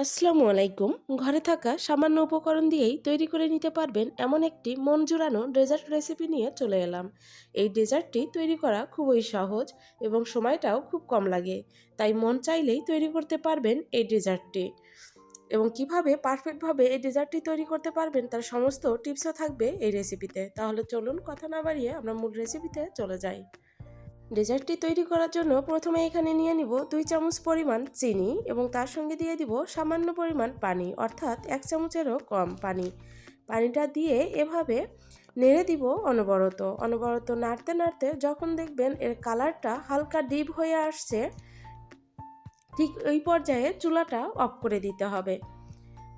আসসালামু আলাইকুম। ঘরে থাকা সামান্য উপকরণ দিয়েই তৈরি করে নিতে পারবেন এমন একটি মন জুড়ানো ডেজার্ট রেসিপি নিয়ে চলে এলাম। এই ডেজার্টটি তৈরি করা খুবই সহজ এবং সময়টাও খুব কম লাগে। তাই মন চাইলেই তৈরি করতে পারবেন এই ডেজার্টটি। এবং কিভাবে পারফেক্টভাবে এই ডেজার্টটি তৈরি করতে পারবেন তার সমস্ত টিপসও থাকবে এই রেসিপিতে। তাহলে চলুন কথা না বাড়িয়ে আমরা মূল রেসিপিতে চলে যাই। ডেজার্টটি তৈরি করার জন্য প্রথমে এখানে নিয়ে নিব 2 চামচ পরিমাণ চিনি এবং তার সঙ্গে দিয়ে দিব সামান্য পরিমাণ পানি, অর্থাৎ 1 চামচেরও কম পানি। পানিটা দিয়ে এভাবে নেড়ে দিব অনবরত অনবরত নাড়তে নাড়তে যখন দেখবেন এর কালারটা হালকা ডিপ হয়ে আসছে, ঠিক ওই পর্যায়ে চুলাটা অফ করে দিতে হবে।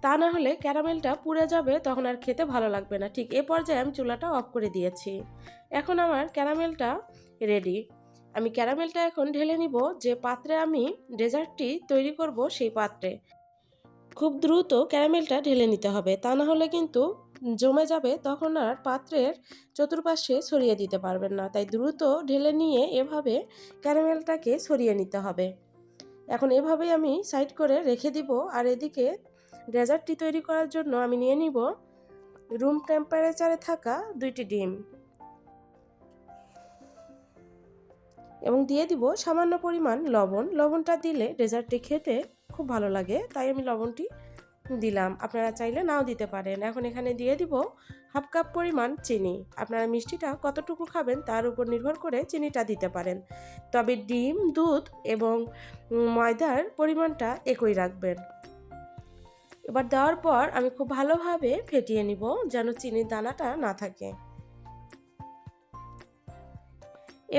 তা না হলে ক্যারামেলটা পুড়ে যাবে, তখন আর খেতে ভালো লাগবে না। ঠিক এ পর্যায়ে আমি চুলাটা অফ করে দিয়েছি। এখন আমার ক্যারামেলটা রেডি। আমি ক্যারামেলটা এখন ঢেলে নিব যে পাত্রে আমি ডেজার্টটি তৈরি করব সেই পাত্রে। খুব দ্রুত ক্যারামেলটা ঢেলে নিতে হবে, তা না হলে কিন্তু জমে যাবে, তখন আর পাত্রের চতুর্পাশে ছড়িয়ে দিতে পারবেন না। তাই দ্রুত ঢেলে নিয়ে এভাবে ক্যারামেলটাকে ছড়িয়ে নিতে হবে। এখন এভাবেই আমি সাইড করে রেখে দিব। আর এদিকে ডেজার্টটি তৈরি করার জন্য আমি নিয়ে নিব রুম টেম্পারেচারে থাকা 2টি ডিম এবং দিয়ে দিব সামান্য পরিমাণ লবণ। লবণটা দিলে ডেজার্টটি খেতে খুব ভালো লাগে, তাই আমি লবণটি দিলাম। আপনারা চাইলে নাও দিতে পারেন। এখন এখানে দিয়ে দিব হাফ কাপ পরিমাণ চিনি। আপনারা মিষ্টিটা কতটুকু খাবেন তার উপর নির্ভর করে চিনিটা দিতে পারেন। তবে ডিম, দুধ এবং ময়দার পরিমাণটা একই রাখবেন। এবার দেওয়ার পর আমি খুব ভালোভাবে ফেটিয়ে নিব যেন চিনির দানাটা না থাকে।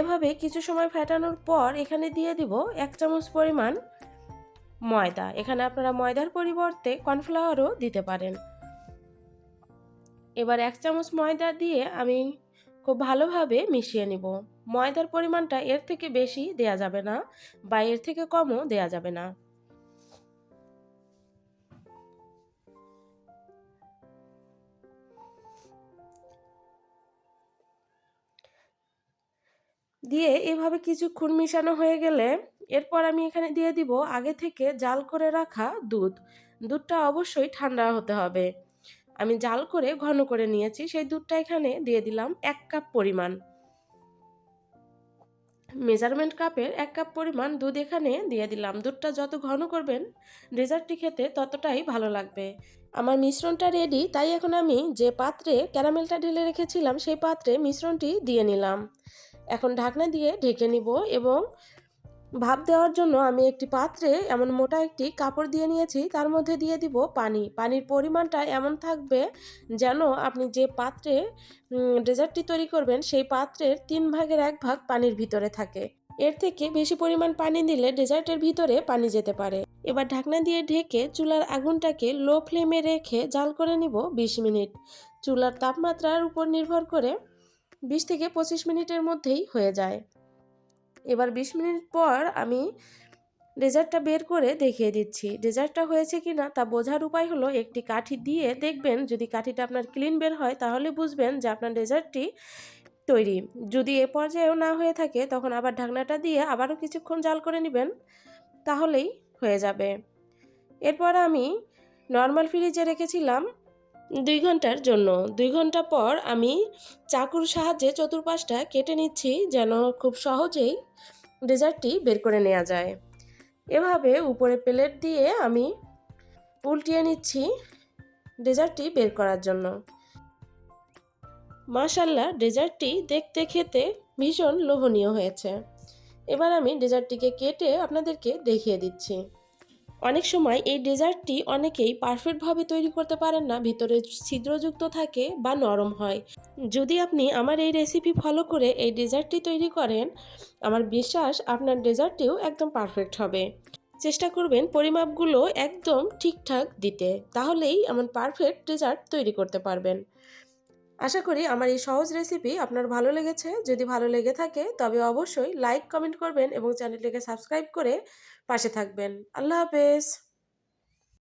এভাবে কিছু সময় ফেটানোর পর এখানে দিয়ে দিব 1 চামচ পরিমাণ ময়দা। এখানে আপনারা ময়দার পরিবর্তে কর্নফ্লাওয়ারও দিতে পারেন। এবার 1 চামচ ময়দা দিয়ে আমি খুব ভালোভাবে মিশিয়ে নিব। ময়দার পরিমাণটা এর থেকে বেশি দেয়া যাবে না বা এর থেকে কমও দেয়া যাবে না। দিয়ে এভাবে কিছুক্ষণ মিশানো হয়ে গেলে এরপর আমি এখানে দিয়ে দিব আগে থেকে জাল করে রাখা দুধ। দুধটা অবশ্যই ঠান্ডা হতে হবে। আমি জাল করে ঘন করে নিয়েছি, সেই দুধটা এখানে দিয়ে দিলাম 1 কাপ পরিমাণ। মেজারমেন্ট কাপের 1 কাপ পরিমাণ দুধ এখানে দিয়ে দিলাম। দুধটা যত ঘন করবেন ডেজার্টটি খেতে ততটাই ভালো লাগবে। আমার মিশ্রণটা রেডি, তাই এখন আমি যে পাত্রে ক্যারামেলটা ঢেলে রেখেছিলাম সেই পাত্রে মিশ্রণটি দিয়ে নিলাম। এখন ঢাকনা দিয়ে ঢেকে নিব এবং ভাপ দেওয়ার জন্য আমি একটি পাত্রে এমন মোটা একটি কাপড় দিয়ে নিয়েছি, তার মধ্যে দিয়ে দিব পানি। পানির পরিমাণটা এমন থাকবে যেন আপনি যে পাত্রে ডেজার্টটি তৈরি করবেন সেই পাত্রের 3 ভাগের 1 ভাগ পানির ভিতরে থাকে। এর থেকে বেশি পরিমাণ পানি দিলে ডেজার্টের ভিতরে পানি যেতে পারে। এবার ঢাকনা দিয়ে ঢেকে চুলার আগুনটাকে লো ফ্লেমে রেখে জাল করে নিব 20 মিনিট। চুলার তাপমাত্রার উপর নির্ভর করে 20 থেকে 25 মিনিটের মধ্যেই হয়ে যায়। এবার 20 মিনিট পর আমি ডেজার্টটা বের করে দেখিয়ে দিচ্ছি। ডেজার্টটা হয়েছে কিনা তা বোঝার উপায় হলো একটি কাঠি দিয়ে দেখবেন, যদি কাঠিটা আপনার ক্লিন বের হয় তাহলে বুঝবেন যে আপনার ডেজার্টটি তৈরি। যদি এ পর্যায়েও না হয়ে থাকে তখন আবার ঢাকনাটা দিয়ে আবারও কিছুক্ষণ জাল করে নেবেন, তাহলেই হয়ে যাবে। এরপর আমি নর্মাল ফ্রিজে রেখেছিলাম 2 ঘন্টার জন্য। 2 ঘন্টা পর আমি চাকুর সাহায্যে চতুর্পাশটা কেটে নিচ্ছি যেন খুব সহজেই ডেজার্টটি বের করে নেওয়া যায়। এভাবে উপরে প্লেট দিয়ে আমি উল্টিয়ে নিচ্ছি ডেজার্টটি বের করার জন্য। মাশাআল্লাহ, ডেজার্টটি দেখতে খেতে ভীষণ লোভনীয় হয়েছে। এবার আমি ডেজার্টটিকে কেটে আপনাদেরকে দেখিয়ে দিচ্ছি। অনেক সময় এই ডেজার্টটি অনেকেই পারফেক্টভাবে তৈরি করতে পারেন না, ভিতরে ছিদ্রযুক্ত থাকে বা নরম হয়। যদি আপনি আমার এই রেসিপি ফলো করে এই ডেজার্টটি তৈরি করেন, আমার বিশ্বাস আপনার ডেজার্টটিও একদম পারফেক্ট হবে। চেষ্টা করবেন পরিমাপগুলো একদম ঠিকঠাক দিতে, তাহলেই এমন পারফেক্ট ডেজার্ট তৈরি করতে পারবেন। আশা করি আমার এই সহজ রেসিপি আপনার ভালো লেগেছে। যদি ভালো লেগে থাকে তবে অবশ্যই লাইক, কমেন্ট করবেন এবং চ্যানেলটিকে সাবস্ক্রাইব করে পাশে থাকবেন। আল্লাহ হাফেজ।